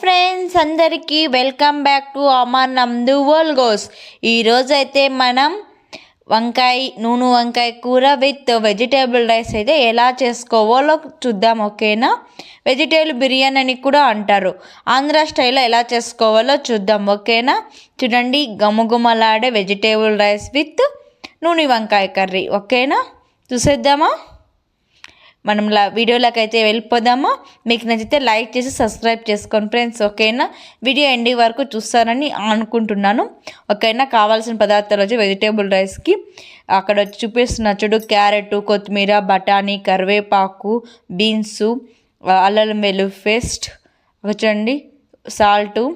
Friends అందరికీ welcome back to Amar నందు world goes. ఈరోజు అయితే మనం నూనె వంకాయ కూర విత్ వెజిటేబుల్ రైస్ అయితే ఎలా చేసుకోవాలో చూద్దాం. ఓకేనా? వెజిటేబుల్ బిర్యానీ అని కూడా అంటారు. ఆంధ్ర స్టైల్లో ఎలా చేసుకోవాలో చూద్దాం. ఓకేనా? చూడండి, గుమగుమలాడే వెజిటేబుల్ రైస్ విత్ నూనె వంకాయ కర్రీ. ఓకేనా? చూసేద్దామా? మనం వీడియోలోకి అయితే వెళ్ళిపోదామా. మీకు నచ్చితే లైక్ చేసి సబ్స్క్రైబ్ చేసుకోండి ఫ్రెండ్స్. ఓకేనా? వీడియో ఎండింగ్ వరకు చూస్తారని అనుకుంటున్నాను. ఓకేనా? కావాల్సిన పదార్థాలు వచ్చి వెజిటేబుల్ రైస్కి అక్కడ వచ్చి చూపిస్తున్న చూడు, క్యారెట్, కొత్తిమీర, బఠానీ, కరివేపాకు, బీన్సు, అల్లం వెల్లుల్లి పేస్ట్, వచ్చండి సాల్టు,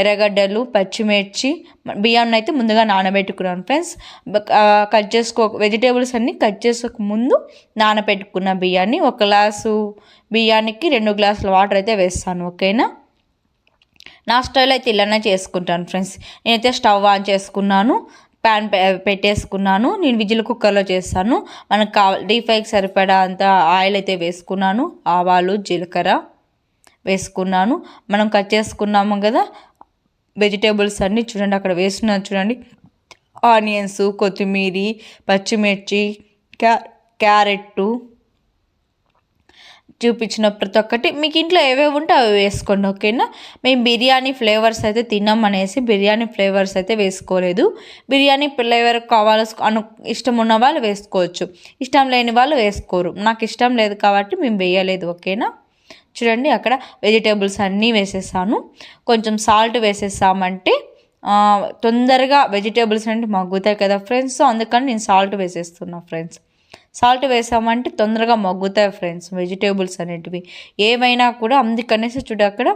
ఎర్రగడ్డలు, పచ్చిమిర్చి, బియ్యాన్ని అయితే ముందుగా నానబెట్టుకున్నాను ఫ్రెండ్స్. వెజిటేబుల్స్ అన్నీ కట్ చేసుకోక ముందు నానబెట్టుకున్న బియ్యాన్ని, ఒక గ్లాసు బియ్యానికి 2 గ్లాసుల వాటర్ అయితే వేస్తాను. ఓకేనా? నా స్టైల్ అయితే ఇలానే చేసుకుంటాను ఫ్రెండ్స్. నేనైతే స్టవ్ ఆన్ చేసుకున్నాను, ప్యాన్ పెట్టేసుకున్నాను. నేను విజిల్ కుక్కర్లో చేస్తాను. మనకు డీప్ ఫ్రైకి సరిపడా అంత ఆయిల్ అయితే వేసుకున్నాను. ఆవాలు, జీలకర్ర వేసుకున్నాను. మనం కట్ చేసుకున్నాము కదా వెజిటేబుల్స్ అన్నీ, చూడండి అక్కడ వేస్తున్నాను. చూడండి, ఆనియన్స్, కొత్తిమీర, పచ్చిమిర్చి, క్యారెట్, చూపించిన ప్రతి ఒక్కటి మీకు ఇంట్లో ఏవేవి ఉంటే అవి వేసుకోండి. ఓకేనా? మేము బిర్యానీ ఫ్లేవర్స్ అయితే తిన్నామనేసి బిర్యానీ ఫ్లేవర్స్ అయితే వేసుకోలేదు. బిర్యానీ ఫ్లేవర్ ఇష్టం ఉన్న వాళ్ళు వేసుకోవచ్చు, ఇష్టం లేని వాళ్ళు వేసుకోరు. నాకు ఇష్టం లేదు కాబట్టి మేము వేయలేదు. ఓకేనా? చూడండి, అక్కడ వెజిటేబుల్స్ అన్నీ వేసేసాను. కొంచెం సాల్ట్ వేసేసామంటే తొందరగా వెజిటేబుల్స్ అంటే మగ్గుతాయి కదా ఫ్రెండ్స్. సో అందుకని నేను సాల్ట్ వేసేస్తున్నా ఫ్రెండ్స్. సాల్ట్ వేసామంటే తొందరగా మగ్గుతాయి ఫ్రెండ్స్ వెజిటేబుల్స్ అనేటివి ఏమైనా కూడా. అందుకనేసి చూడు, అక్కడ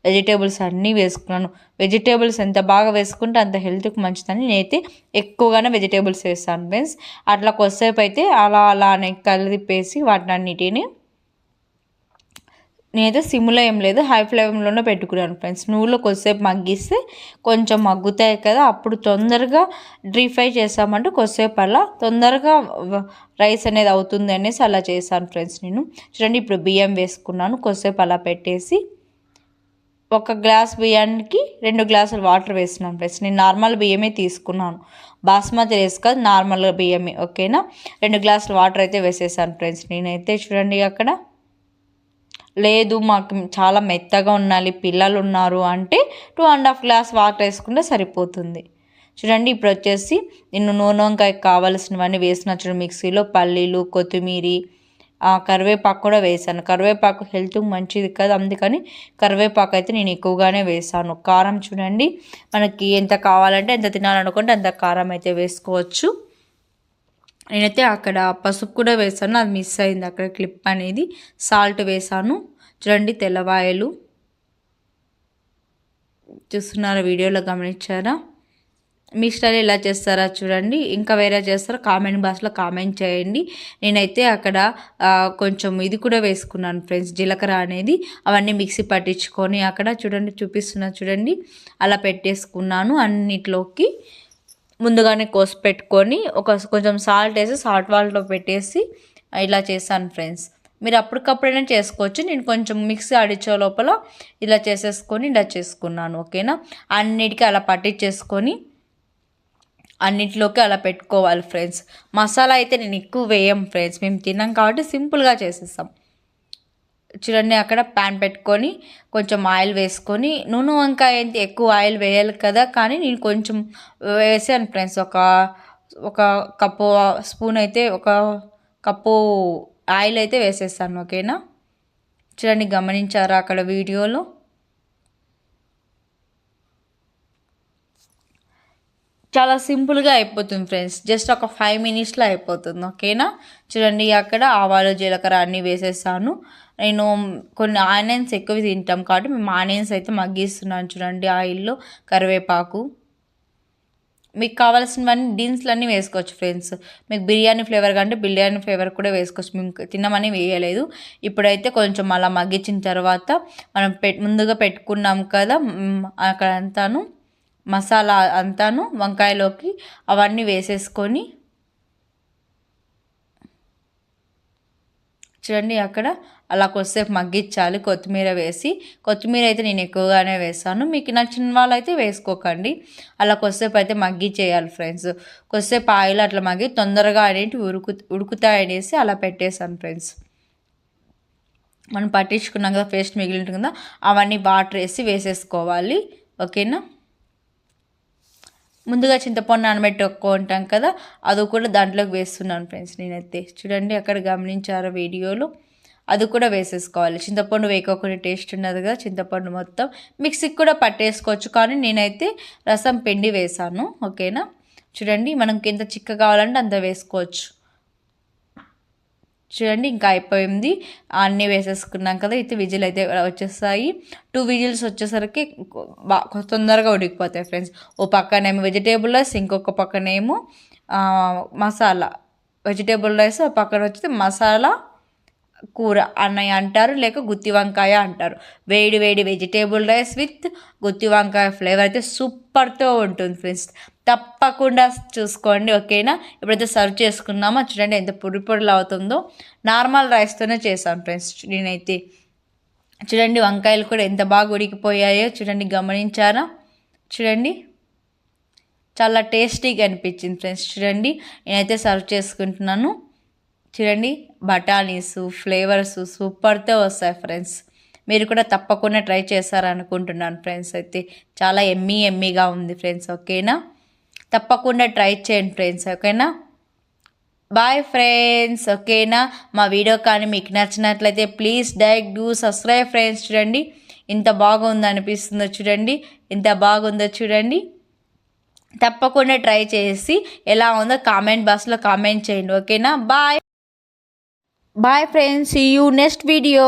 వెజిటేబుల్స్ అన్నీ వేసుకున్నాను. వెజిటేబుల్స్ ఎంత బాగా వేసుకుంటే అంత హెల్త్కి మంచిదని నేనైతే ఎక్కువగానే వెజిటేబుల్స్ వేస్తాను ఫ్రెండ్స్. అట్లా కొద్దిసేపు అయితే అలానే కలిపేసి వాటిని అన్నిటిని నేనైతే సిమ్లో ఏం లేదు, హై ఫ్లేమ్లోనే పెట్టుకున్నాను ఫ్రెండ్స్. నూనెలో కొద్దిసేపు మగ్గిస్తే కొంచెం మగ్గుతాయి కదా, అప్పుడు తొందరగా డీప్ ఫ్రై చేసామంటే కొద్దిసేపు అలా తొందరగా రైస్ అనేది అవుతుంది అనేసి అలా చేశాను ఫ్రెండ్స్ నేను. చూడండి, ఇప్పుడు బియ్యం వేసుకున్నాను. కొద్దిసేపు అలా పెట్టేసి ఒక గ్లాస్ బియ్యానికి 2 గ్లాసులు వాటర్ వేస్తున్నాను ఫ్రెండ్స్. నేను నార్మల్ బియ్యమే తీసుకున్నాను, బాస్మతి రైస్ కాదు, నార్మల్ బియ్యమే. ఓకేనా? 2 గ్లాసులు వాటర్ అయితే వేసేసాను ఫ్రెండ్స్ నేనైతే. చూడండి, అక్కడ లేదు మాకు చాలా మెత్తగా ఉండాలి, పిల్లలు ఉన్నారు అంటే 2.5 గ్లాస్ వాటర్ వేసుకుంటే సరిపోతుంది. చూడండి, ఇప్పుడు వచ్చేసి నేను నూనె వంకాయకి కావాల్సినవన్నీ వేసిన. చూడండి, మిక్సీలో పల్లీలు, కొత్తిమీర, కరివేపాకు కూడా వేసాను. కరివేపాకు హెల్త్కి మంచిది కదా, అందుకని కరివేపాకు అయితే నేను ఎక్కువగానే వేసాను. కారం చూడండి, మనకి ఎంత కావాలంటే ఎంత తినాలనుకుంటే అంత కారం అయితే వేసుకోవచ్చు. నేనైతే అక్కడ పసుపు కూడా వేసాను, అది మిస్ అయింది అక్కడ క్లిప్ అనేది. సాల్ట్ వేసాను. చూడండి, తెల్లవాయలు చూస్తున్నారా, వీడియోలో గమనించారా? మీ స్టైల్ ఎలా చేస్తారా చూడండి. ఇంకా వేరే చేస్తారా కామెంట్ బాక్స్లో కామెంట్ చేయండి. నేనైతే అక్కడ కొంచెం ఇది కూడా వేసుకున్నాను ఫ్రెండ్స్, జీలకర్ర అనేది. అవన్నీ మిక్సీ పట్టించుకొని అక్కడ చూడండి చూపిస్తున్నా, చూడండి అలా పెట్టేసుకున్నాను. అన్నిట్లోకి ముందుగానే కోసి పెట్టుకొని కొంచెం సాల్ట్ వేసి సాల్ట్ వాటర్లో పెట్టేసి ఇలా చేశాను ఫ్రెండ్స్. మీరు అప్పటికప్పుడైనా చేసుకోవచ్చు. నేను కొంచెం మిక్సీ ఆడిచ్చే లోపల ఇలా చేసేసుకొని ఇలా చేసుకున్నాను. ఓకేనా? అన్నిటికీ అలా పట్టించేసుకొని అన్నింటిలోకి అలా పెట్టుకోవాలి ఫ్రెండ్స్. మసాలా అయితే నేను ఎక్కువ వేయం ఫ్రెండ్స్, మేము తిన్నాం కాబట్టి సింపుల్గా చేసేస్తాం. చూడండి, అక్కడ ప్యాన్ పెట్టుకొని కొంచెం ఆయిల్ వేసుకొని, నూనె వంకాయ అయితే ఎక్కువ ఆయిల్ వేయాలి కదా, కానీ నేను కొంచెం వేసాను ఫ్రెండ్స్. ఒక కప్పు స్పూన్ అయితే ఒక కప్పు ఆయిల్ అయితే వేసేస్తాను. ఓకేనా? చూడండి, గమనించారా అక్కడ వీడియోలో? చాలా సింపుల్గా అయిపోతుంది ఫ్రెండ్స్, జస్ట్ ఒక 5 మినిట్స్లో అయిపోతుంది. ఓకేనా? చూడండి, అక్కడ ఆవాలు, జీలకర్ర అన్నీ వేసేసాను. నేను కొన్ని ఆనియన్స్ ఎక్కువ తింటాం కాబట్టి మేము ఆనియన్స్ అయితే మగ్గిస్తున్నాను. చూడండి, ఆయిల్లో కరివేపాకు, మీకు కావాల్సినవన్నీ బీన్స్లన్నీ వేసుకోవచ్చు ఫ్రెండ్స్. మీకు బిర్యానీ ఫ్లేవర్ కంటే బిర్యానీ ఫ్లేవర్ కూడా వేసుకోవచ్చు, మేము తినమని వేయలేదు. ఇప్పుడైతే కొంచెం అలా మగ్గించిన తర్వాత మనం ముందుగా పెట్టుకున్నాం కదా అక్కడ అంతాను మసాలా అంతాను వంకాయలోకి అవన్నీ వేసేసుకొని చూడండి అక్కడ అలా కొద్దిసేపు మగ్గించాలి కొత్తిమీర వేసి. కొత్తిమీర అయితే నేను ఎక్కువగానే వేసాను, మీకు నచ్చిన వాళ్ళు అయితే వేసుకోకండి. అలా కొద్దిసేపు అయితే మగ్గిచ్చేయాలి ఫ్రెండ్స్. కొద్దిసేపు ఆయిల్ అట్లా మగ్గి తొందరగా అనేవి ఉడుకుతాయనేసి అలా పెట్టేశాను ఫ్రెండ్స్. మనం పట్టించుకున్నాం కదా పేస్ట్ మిగిలి ఉంటుంది కదా, అవన్నీ వాటర్ వేసేసుకోవాలి. ఓకేనా. ముందుగా చింతపండు నానబెట్టుకుంటాం కదా, అది కూడా దాంట్లోకి వేస్తున్నాను ఫ్రెండ్స్ నేనైతే. చూడండి అక్కడ గమనించారు వీడియోలో, అది కూడా వేసేసుకోవాలి. చింతపండు వేయకోకుండా టేస్ట్ ఉన్నది కదా, చింతపండు మొత్తం మిక్సీకి కూడా పట్టేసుకోవచ్చు, కానీ నేనైతే రసం పిండి వేసాను. ఓకేనా. చూడండి మనకి ఎంత చిక్క కావాలంటే అంత వేసుకోవచ్చు. చూడండి ఇంకా అయిపోయింది, అన్నీ వేసేసుకున్నాం కదా. అయితే విజిల్ అయితే వచ్చేస్తాయి. 2 విజిల్స్ వచ్చేసరికి తొందరగా ఉడికిపోతాయి ఫ్రెండ్స్. ఓ పక్కనేమో వెజిటేబుల్ రైస్, ఇంకొక పక్కనేమో మసాలా. వెజిటేబుల్ రైస్ ఒక పక్కన వచ్చి మసాలా కూర అన్నయ్య అంటారు, లేక గుత్తి వంకాయ అంటారు. వేడి వేడి వెజిటేబుల్ రైస్ విత్ గుత్తి వంకాయ ఫ్లేవర్ అయితే సూపర్తో ఉంటుంది ఫ్రెండ్స్. తప్పకుండా చూసుకోండి. ఓకేనా. ఇప్పుడైతే సర్వ్ చేసుకున్నామో చూడండి ఎంత పొడి పొడిలా అవుతుందో. నార్మల్ రైస్తోనే చేశాను ఫ్రెండ్స్ నేనైతే. చూడండి వంకాయలు కూడా ఎంత బాగా ఉడికిపోయాయో చూడండి, గమనించారా. చూడండి చాలా టేస్టీగా అనిపించింది ఫ్రెండ్స్. చూడండి నేనైతే సర్వ్ చేసుకుంటున్నాను. చూడండి బఠానీస్ ఫ్లేవర్స్ సూపర్తో వస్తాయి ఫ్రెండ్స్. మీరు కూడా తప్పకుండా ట్రై చేస్తారనుకుంటున్నాను ఫ్రెండ్స్. అయితే చాలా ఎమ్మీగా ఉంది ఫ్రెండ్స్. ఓకేనా. తప్పకుండా ట్రై చేయండి ఫ్రెండ్స్. ఓకేనా. Bye friends. ఓకేనా. మా వీడియో కానీ మీకు నచ్చినట్లయితే ప్లీజ్ డూ సబ్స్క్రైబ్ ఫ్రెండ్స్. చూడండి ఎంత బాగుందో అనిపిస్తుందో, చూడండి ఎంత బాగుందో చూడండి. తప్పకుండా ట్రై చేసి ఎలా ఉందో కామెంట్ బాక్స్లో కామెంట్ చేయండి. ఓకేనా. Bye friends. See you next video.